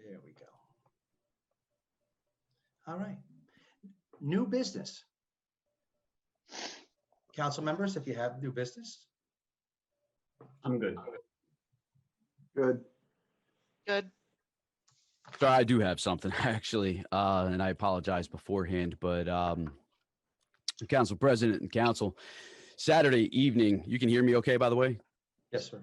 There we go. All right. New business. Council members, if you have new business. I'm good. Good. Good. So I do have something actually, and I apologize beforehand, but Council President and Council, Saturday evening, you can hear me okay, by the way? Yes, sir.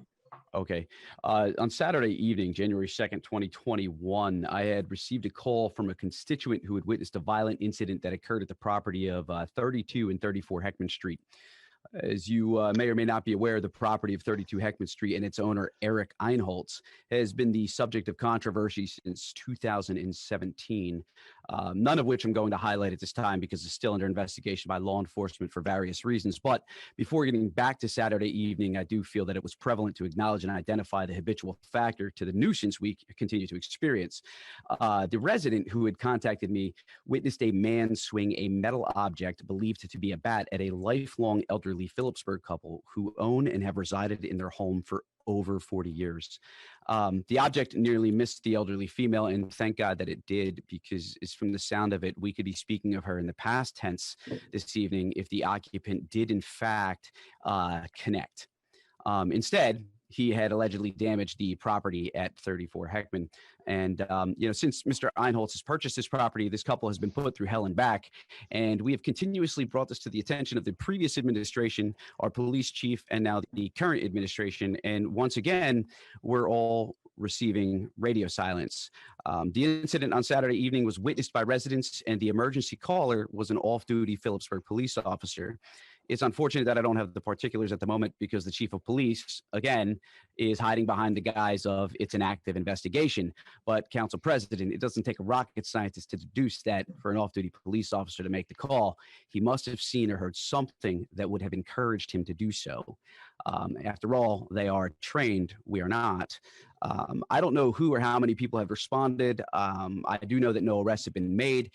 Okay. On Saturday evening, January 2nd, 2021, I had received a call from a constituent who had witnessed a violent incident that occurred at the property of 32 and 34 Heckman Street. As you may or may not be aware, the property of 32 Heckman Street and its owner, Eric Einholz, has been the subject of controversy since 2017, none of which I'm going to highlight at this time because it's still under investigation by law enforcement for various reasons. But before getting back to Saturday evening, I do feel that it was prevalent to acknowledge and identify the habitual factor to the nuisance we continue to experience. The resident who had contacted me witnessed a man swing a metal object believed to be a bat at a lifelong elderly Phillipsburg couple who own and have resided in their home for over 40 years. The object nearly missed the elderly female, and thank God that it did, because it's from the sound of it, we could be speaking of her in the past tense this evening if the occupant did in fact connect. Instead, he had allegedly damaged the property at 34 Heckman. And, since Mr. Einholz has purchased this property, this couple has been put through hell and back. And we have continuously brought this to the attention of the previous administration, our police chief, and now the current administration. And once again, we're all receiving radio silence. The incident on Saturday evening was witnessed by residents, and the emergency caller was an off-duty Phillipsburg police officer. It's unfortunate that I don't have the particulars at the moment because the chief of police, again, is hiding behind the guise of it's an active investigation. But Council President, it doesn't take a rocket scientist to deduce that for an off-duty police officer to make the call, he must have seen or heard something that would have encouraged him to do so. After all, they are trained. We are not. I don't know who or how many people have responded. I do know that no arrests have been made.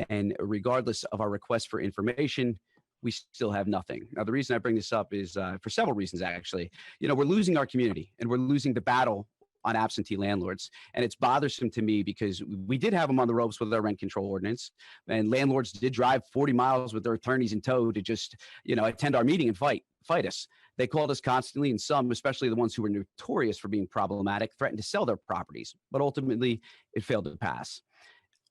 And regardless of our request for information, we still have nothing. Now, the reason I bring this up is for several reasons, actually. We're losing our community and we're losing the battle on absentee landlords. And it's bothersome to me because we did have them on the ropes with our rent control ordinance, and landlords did drive 40 miles with their attorneys in tow to just, attend our meeting and fight us. They called us constantly, and some, especially the ones who were notorious for being problematic, threatened to sell their properties. But ultimately, it failed to pass.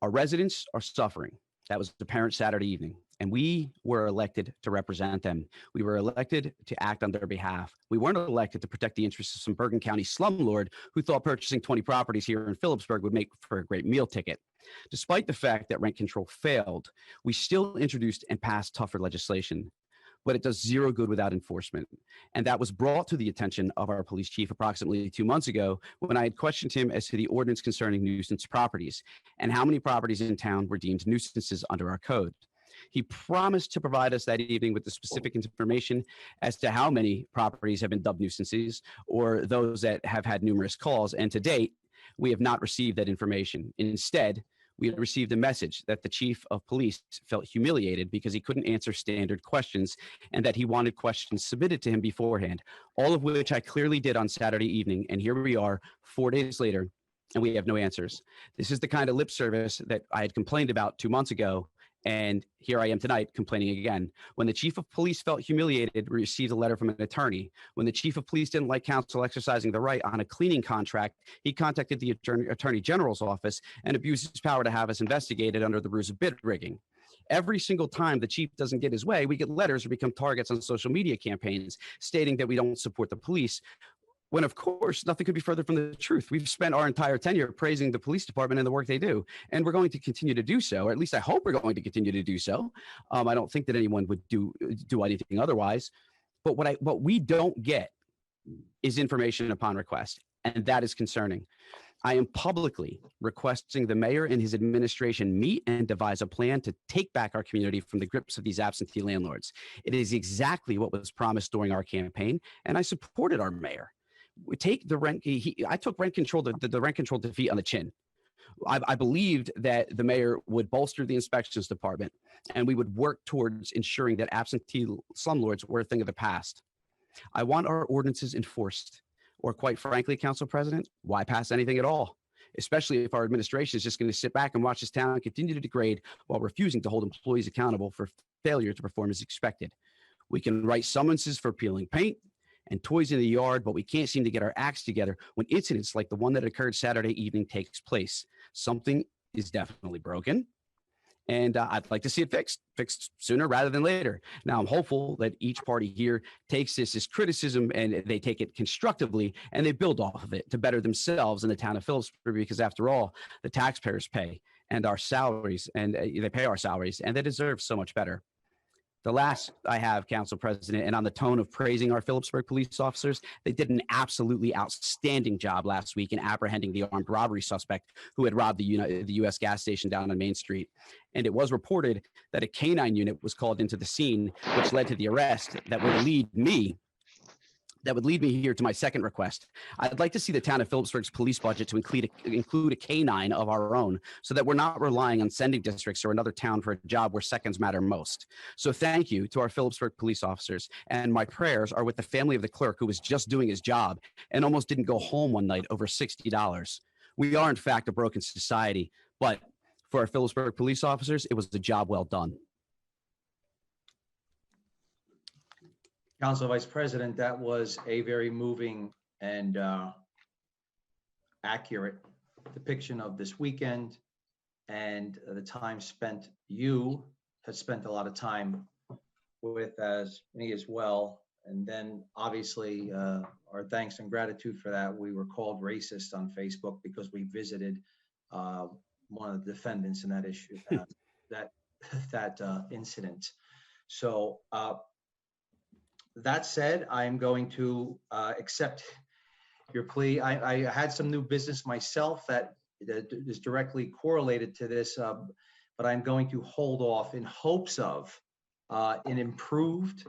Our residents are suffering. That was apparent Saturday evening. And we were elected to represent them. We were elected to act on their behalf. We weren't elected to protect the interests of some Bergen County slumlord who thought purchasing 20 properties here in Phillipsburg would make for a great meal ticket. Despite the fact that rent control failed, we still introduced and passed tougher legislation. But it does zero good without enforcement. And that was brought to the attention of our police chief approximately 2 months ago when I had questioned him as to the ordinance concerning nuisance properties and how many properties in town were deemed nuisances under our code. He promised to provide us that evening with the specific information as to how many properties have been dubbed nuisances or those that have had numerous calls. And to date, we have not received that information. Instead, we had received a message that the chief of police felt humiliated because he couldn't answer standard questions and that he wanted questions submitted to him beforehand, all of which I clearly did on Saturday evening. And here we are 4 days later, and we have no answers. This is the kind of lip service that I had complained about 2 months ago. And here I am tonight complaining again. When the chief of police felt humiliated, we received a letter from an attorney. When the chief of police didn't like council exercising the right on a cleaning contract, he contacted the attorney general's office and abused his power to have us investigated under the ruse of bid rigging. Every single time the chief doesn't get his way, we get letters or become targets on social media campaigns stating that we don't support the police, when of course nothing could be further from the truth. We've spent our entire tenure praising the police department and the work they do, and we're going to continue to do so, or at least I hope we're going to continue to do so. I don't think that anyone would do anything otherwise. But what we don't get is information upon request, and that is concerning. I am publicly requesting the mayor and his administration meet and devise a plan to take back our community from the grips of these absentee landlords. It is exactly what was promised during our campaign, and I supported our mayor. We take the rent. I took rent control, the rent control defeat on the chin. I believed that the mayor would bolster the inspections department, and we would work towards ensuring that absentee slumlords were a thing of the past. I want our ordinances enforced, or quite frankly, Council President, why pass anything at all? especially if our administration is just going to sit back and watch this town continue to degrade while refusing to hold employees accountable for failure to perform as expected. We can write summonses for peeling paint and toys in the yard, but we can't seem to get our acts together when incidents like the one that occurred Saturday evening takes place. Something is definitely broken, and I'd like to see it fixed sooner rather than later. Now, I'm hopeful that each party here takes this as criticism and they take it constructively and they build off of it to better themselves in the town of Phillipsburg, because after all, the taxpayers pay and our salaries, and they pay our salaries, and they deserve so much better. The last I have, Council President, and on the tone of praising our Phillipsburg police officers, they did an absolutely outstanding job last week in apprehending the armed robbery suspect who had robbed the U.S. gas station down on Main Street. And it was reported that a canine unit was called into the scene, which led to the arrest that would lead me here to my second request. I'd like to see the town of Phillipsburg's police budget to include a canine of our own, so that we're not relying on sending districts or another town for a job where seconds matter most. So thank you to our Phillipsburg police officers, and my prayers are with the family of the clerk who was just doing his job and almost didn't go home one night over $60. We are in fact a broken society, but for our Phillipsburg police officers, it was a job well done. Council Vice President, that was a very moving and accurate depiction of this weekend and the time spent. You have spent a lot of time with as me as well. And then obviously our thanks and gratitude for that. We were called racist on Facebook because we visited one of the defendants in that issue, that incident. So that said, I am going to accept your plea. I had some new business myself that is directly correlated to this, but I'm going to hold off in hopes of an improved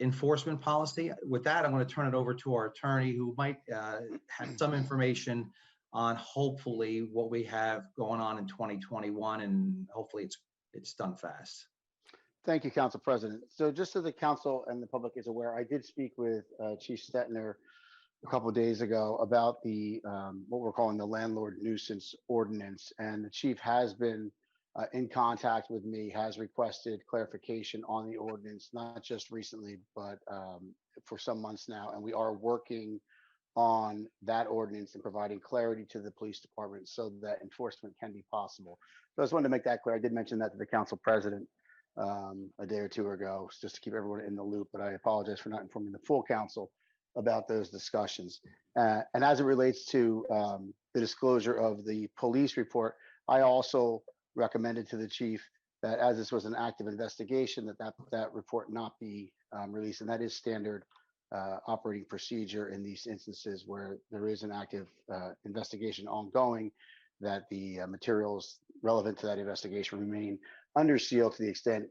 enforcement policy. With that, I'm going to turn it over to our attorney, who might have some information on hopefully what we have going on in 2021, and hopefully it's done fast. Thank you, Council President. So just so the council and the public is aware, I did speak with Chief Stetner a couple of days ago about the what we're calling the landlord nuisance ordinance, and the chief has been in contact with me, has requested clarification on the ordinance, not just recently, but for some months now, and we are working on that ordinance and providing clarity to the police department so that enforcement can be possible. So I just wanted to make that clear. I did mention that to the Council President a day or two ago, just to keep everyone in the loop, but I apologize for not informing the full council about those discussions. And as it relates to the disclosure of the police report, I also recommended to the chief that as this was an active investigation, that report not be released. And that is standard operating procedure in these instances where there is an active investigation ongoing, that the materials relevant to that investigation remain under seal to the extent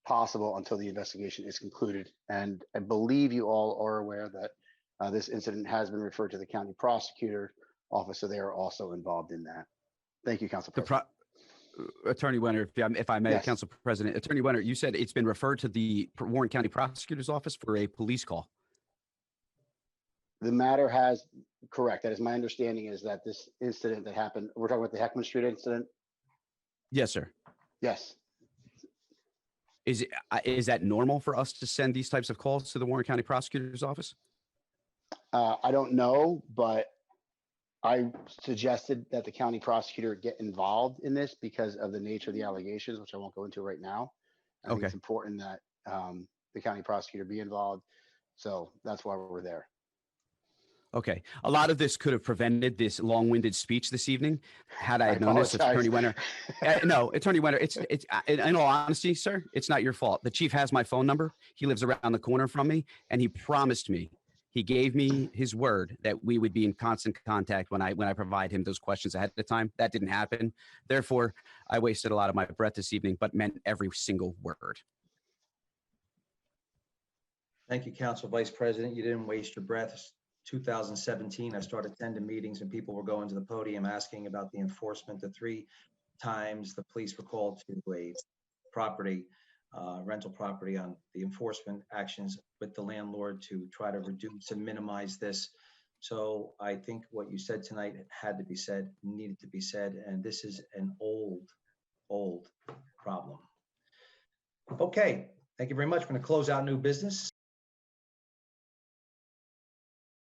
possible until the investigation is concluded. And I believe you all are aware that this incident has been referred to the county prosecutor office, so they are also involved in that. Thank you, Council President. Attorney Wenner, if I may, Yes. Council President, Attorney Wenner, you said it's been referred to the Warren County Prosecutor's Office for a police call. The matter has, correct, that is my understanding, is that this incident that happened, we're talking about the Heckman Street incident? Yes, sir. Yes. Is that normal for us to send these types of calls to the Warren County Prosecutor's Office? I don't know, but I suggested that the county prosecutor get involved in this because of the nature of the allegations, which I won't go into right now. I think Okay. it's important that the county prosecutor be involved. So that's why we're there. Okay. A lot of this could have prevented this long-winded speech this evening had I I had known this, apologize. Attorney Wenner. No, Attorney Wenner, it's in all honesty, sir, it's not your fault. The chief has my phone number. He lives around the corner from me, and he promised me, he gave me his word that we would be in constant contact when I provide him those questions ahead of time. That didn't happen. Therefore, I wasted a lot of my breath this evening, but meant every single word. Thank you, Council Vice President. You didn't waste your breath. 2017, I started attending meetings and people were going to the podium asking about the enforcement. The 3 times the police were called to a property, rental property, on the enforcement actions with the landlord to try to reduce and minimize this. So I think what you said tonight had to be said, needed to be said, and this is an old problem. Okay, thank you very much. We're going to close out new business.